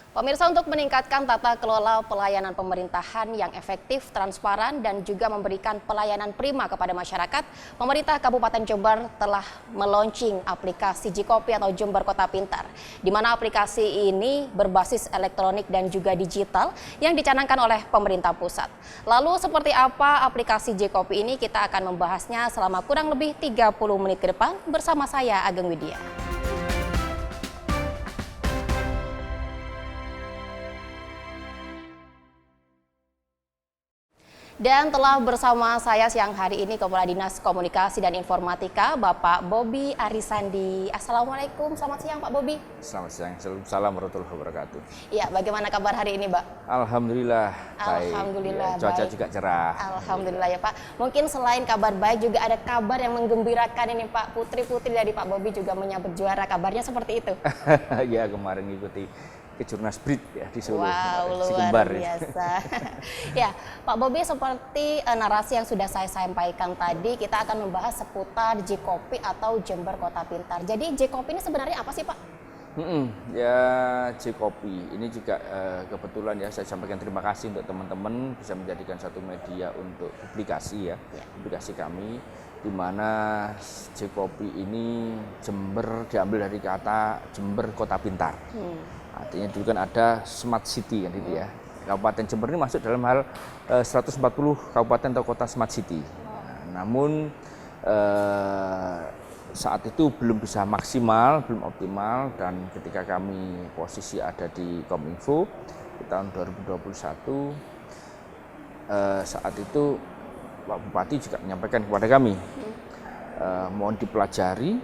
Pemirsa, untuk meningkatkan tata kelola pelayanan pemerintahan yang efektif, transparan, dan juga memberikan pelayanan prima kepada masyarakat, pemerintah Kabupaten Jember telah meluncing aplikasi Jikopi atau Jember Kota Pintar, di mana aplikasi ini berbasis elektronik dan juga digital yang dicanangkan oleh pemerintah pusat. Lalu seperti apa aplikasi Jikopi ini? Kita akan membahasnya selama kurang lebih 30 menit ke depan bersama saya, Ageng Widya. Dan telah bersama saya siang hari ini Kepala Dinas Komunikasi dan Informatika, Bapak Bobi Arisandi. Assalamualaikum, selamat siang Pak Bobi. Selamat siang, salam warahmatullahi wabarakatuh. Ya, bagaimana kabar hari ini, Pak? Alhamdulillah, baik. Alhamdulillah, ya, cuaca baik. juga cerah. Alhamdulillah ya Pak. Mungkin selain kabar baik juga ada kabar yang menggembirakan ini Pak. Putri-putri dari Pak Bobi juga menyambut juara, kabarnya seperti itu. Ya, kemarin ikuti Kejurnas Brid ya di Solo. Wow, si luar kembar, biasa. Ya, Pak Bobi, seperti narasi yang sudah saya sampaikan tadi, kita akan membahas seputar Jikopi atau Jember Kota Pintar. Jadi Jikopi ini sebenarnya apa sih Pak? Ya, Jikopi ini juga kebetulan ya saya sampaikan terima kasih untuk teman-teman bisa menjadikan satu media untuk publikasi ya. Publikasi kami, di mana Jikopi ini Jember diambil dari kata Jember Kota Pintar. Artinya dulu kan ada smart city kan gitu ya. Kabupaten Jember ini masuk dalam hal 140 kabupaten atau kota smart city. Namun saat itu belum bisa maksimal, belum optimal, dan ketika kami posisi ada di Kominfo di tahun 2021, saat itu Pak Bupati juga menyampaikan kepada kami, mohon dipelajari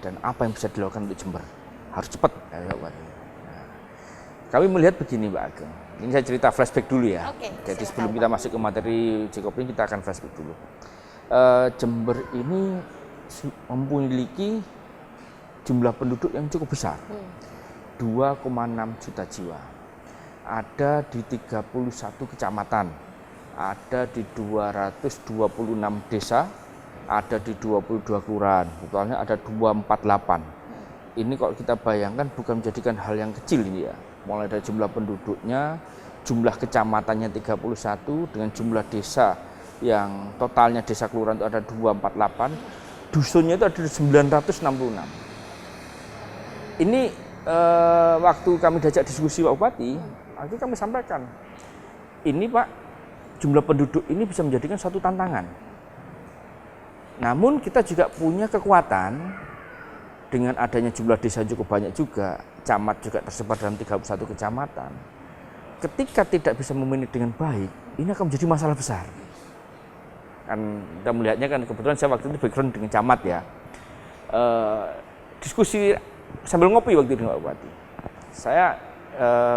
dan apa yang bisa dilakukan untuk Jember. Harus cepat. Kami melihat begini Mbak Ageng, ini saya cerita flashback dulu ya. Jadi sebelum kita masuk ke materi Jikopi ini kita akan flashback dulu. Jember ini memiliki jumlah penduduk yang cukup besar, 2,6 juta jiwa. Ada di 31 kecamatan, ada di 226 desa, ada di 22 kelurahan, totalnya ada 248. Ini kalau kita bayangkan bukan menjadikan hal yang kecil ini ya. Mulai dari jumlah penduduknya, jumlah kecamatannya 31, dengan jumlah desa yang totalnya desa kelurahan itu ada 248, dusunnya itu ada 966. Ini waktu kami diajak diskusi Pak Bupati, akhirnya kami sampaikan, ini Pak, jumlah penduduk ini bisa menjadikan suatu tantangan. Namun kita juga punya kekuatan, dengan adanya jumlah desa cukup banyak juga, camat juga tersebar dalam 31 kecamatan. Ketika tidak bisa memanage dengan baik, ini akan menjadi masalah besar. Kan kita melihatnya kan kebetulan saya waktu itu background dengan camat ya. Diskusi sambil ngopi waktu itu dengan Pak Bupati. Saya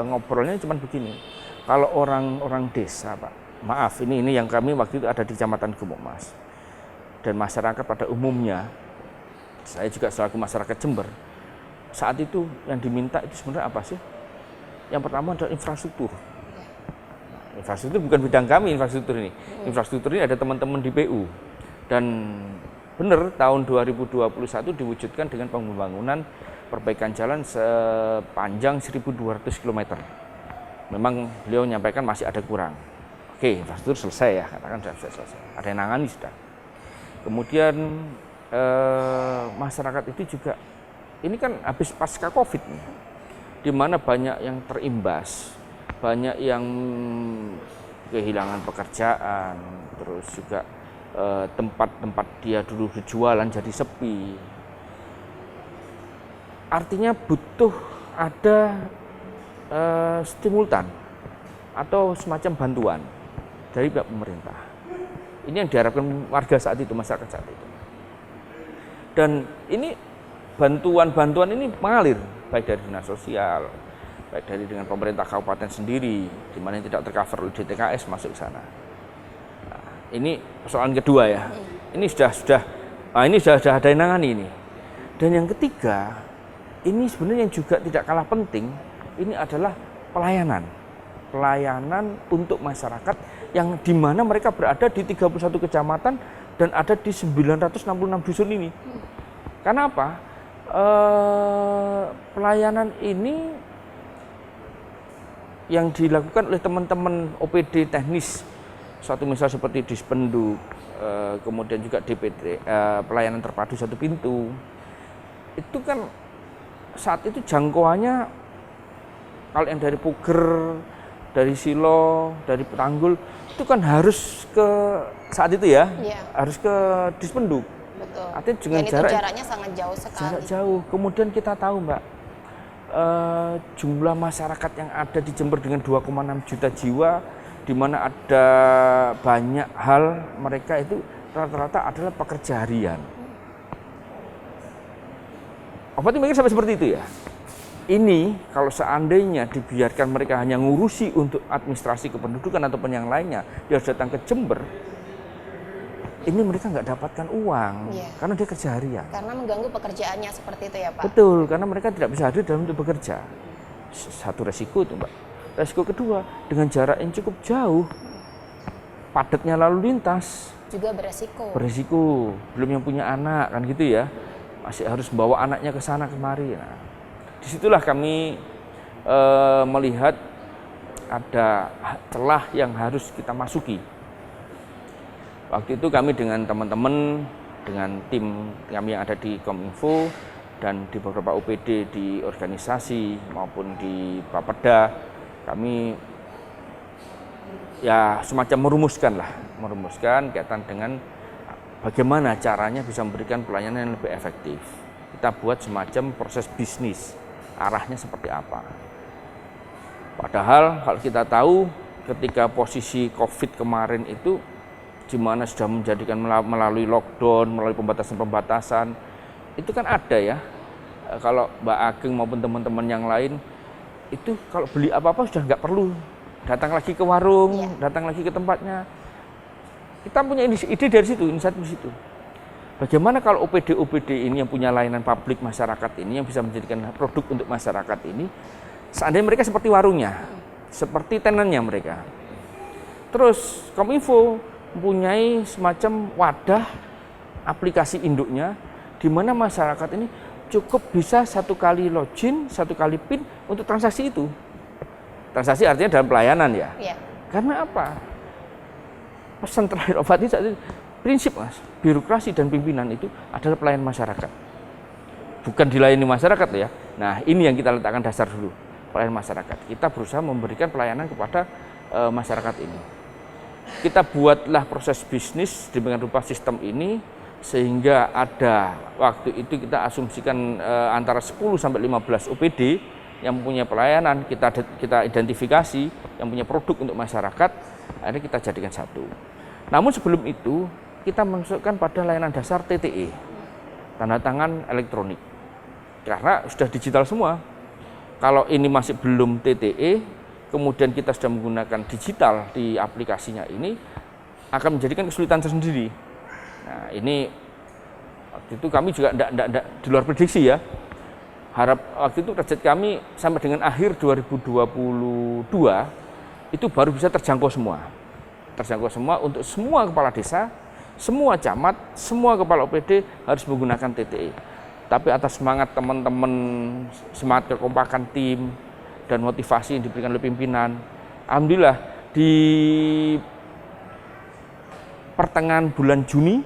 ngobrolnya cuma begini. Kalau orang desa, Pak, maaf ini yang kami waktu itu ada di Kecamatan Gumuk Mas. Dan masyarakat pada umumnya, saya juga selaku masyarakat Jember, saat itu yang diminta itu sebenarnya apa sih? Yang pertama adalah infrastruktur. Infrastruktur bukan bidang kami, infrastruktur ini. Infrastruktur ini ada teman-teman di PU. Dan benar tahun 2021 diwujudkan dengan pembangunan perbaikan jalan sepanjang 1.200 km. Memang beliau menyampaikan masih ada kurang. Oke, infrastruktur selesai ya, katakan sudah selesai. Ada yang nangani sudah. Kemudian masyarakat itu juga, ini kan habis pasca Covid nih, di mana banyak yang terimbas, banyak yang kehilangan pekerjaan, terus juga tempat-tempat dia dulu berjualan jadi sepi. Artinya butuh ada stimultan atau semacam bantuan dari pihak pemerintah. Ini yang diharapkan warga saat itu, masyarakat saat itu. Dan ini bantuan-bantuan ini mengalir, baik dari dinas sosial, baik dari dengan pemerintah kabupaten sendiri, di mana yang tidak tercover oleh DTKS masuk ke sana. Nah, ini persoalan kedua ya. Ini sudah ada yang nangani ini. Dan yang ketiga, ini sebenarnya yang juga tidak kalah penting, ini adalah pelayanan. Pelayanan untuk masyarakat yang di mana mereka berada di 31 kecamatan dan ada di 966 dusun ini. Karena apa? Pelayanan ini yang dilakukan oleh teman-teman OPD teknis, suatu misal seperti Dispenduk, kemudian juga DPT, pelayanan terpadu satu pintu, itu kan saat itu jangkauannya kalau yang dari Puger, dari Silo, dari Petanggul itu kan harus ke saat itu ya, harus ke Dispenduk. Betul. Artinya dengan Dan itu jaraknya sangat jauh sekali. Jarak jauh. Kemudian kita tahu Mbak, jumlah masyarakat yang ada di Jember dengan 2,6 juta jiwa, di mana ada banyak hal mereka itu rata-rata adalah pekerja harian. Berarti mikir sampai seperti itu ya? Ini kalau seandainya dibiarkan mereka hanya ngurusi untuk administrasi kependudukan ataupun yang lainnya, dia harus datang ke Jember, ini mereka nggak dapatkan uang, karena dia kerja harian. Karena mengganggu pekerjaannya seperti itu ya Pak? Betul, karena mereka tidak bisa hadir dalam untuk bekerja. Satu resiko itu Mbak. Resiko kedua, dengan jarak yang cukup jauh, padatnya lalu lintas. Juga beresiko. Beresiko, belum yang punya anak kan gitu ya, masih harus membawa anaknya ke sana kemari. Nah, disitulah kami melihat ada celah yang harus kita masuki. Waktu itu kami dengan teman-teman, dengan tim kami yang ada di Kominfo dan di beberapa OPD di organisasi maupun di Bapeda, kami ya semacam merumuskan kaitan dengan bagaimana caranya bisa memberikan pelayanan yang lebih efektif. Kita buat semacam proses bisnis, arahnya seperti apa. Padahal kalau kita tahu ketika posisi COVID kemarin itu, di mana sudah menjadikan melalui lockdown, melalui pembatasan-pembatasan, itu kan ada ya. Kalau Mbak Ageng maupun teman-teman yang lain, itu kalau beli apa-apa sudah nggak perlu datang lagi ke warung, datang lagi ke tempatnya. Kita punya ide dari situ, inisiatif di situ. Bagaimana kalau OPD-OPD ini yang punya layanan publik masyarakat ini, yang bisa menjadikan produk untuk masyarakat ini, seandainya mereka seperti warungnya, seperti tenannya mereka. Terus Kominfo mempunyai semacam wadah aplikasi induknya, di mana masyarakat ini cukup bisa satu kali login, satu kali PIN untuk transaksi itu. Transaksi artinya dalam pelayanan ya. Karena apa? Pesan terakhir obat itu prinsip Mas, birokrasi dan pimpinan itu adalah pelayan masyarakat. Bukan dilayani masyarakat ya. Nah, ini yang kita letakkan dasar dulu, pelayan masyarakat. Kita berusaha memberikan pelayanan kepada masyarakat ini. Kita buatlah proses bisnis dengan rupa sistem ini, sehingga ada waktu itu kita asumsikan antara 10 sampai 15 OPD yang punya pelayanan, kita identifikasi yang punya produk untuk masyarakat, akhirnya kita jadikan satu. Namun sebelum itu kita masukkan pada layanan dasar TTE, tanda tangan elektronik, karena sudah digital semua. Kalau ini masih belum TTE, kemudian kita sudah menggunakan digital di aplikasinya, ini akan menjadikan kesulitan tersendiri. Nah, ini waktu itu kami juga tidak di luar prediksi ya. Harap waktu itu target kami sampai dengan akhir 2022 itu baru bisa terjangkau semua. Terjangkau semua untuk semua kepala desa, semua camat, semua kepala OPD harus menggunakan TTE. Tapi atas semangat teman-teman, semangat kekompakan tim, dan motivasi yang diberikan oleh pimpinan, alhamdulillah di pertengahan bulan Juni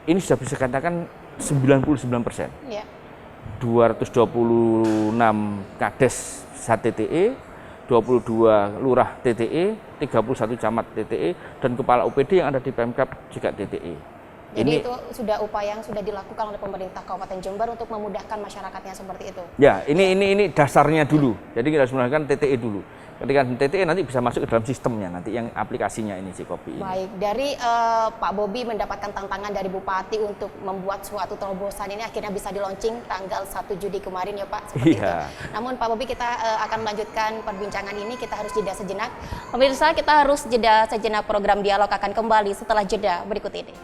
ini sudah bisa dikatakan 99%. 226 kades sat TTE, 22 lurah TTE, 31 camat TTE, dan kepala OPD yang ada di Pemkab juga TTE. Jadi itu sudah upaya yang sudah dilakukan oleh pemerintah Kabupaten Jember untuk memudahkan masyarakatnya seperti itu. Ya, ini dasarnya dulu. Jadi kita harus menggunakan TTE dulu. Ketika TTE nanti bisa masuk ke dalam sistemnya nanti yang aplikasinya ini si kopi ini. Baik, dari Pak Bobi mendapatkan tantangan dari Bupati untuk membuat suatu terobosan ini akhirnya bisa di-launching tanggal 1 Juni kemarin ya Pak. Seperti itu. Namun Pak Bobi, kita akan melanjutkan perbincangan ini, kita harus jeda sejenak. Pemirsa, kita harus jeda sejenak, program Dialog akan kembali setelah jeda berikut ini.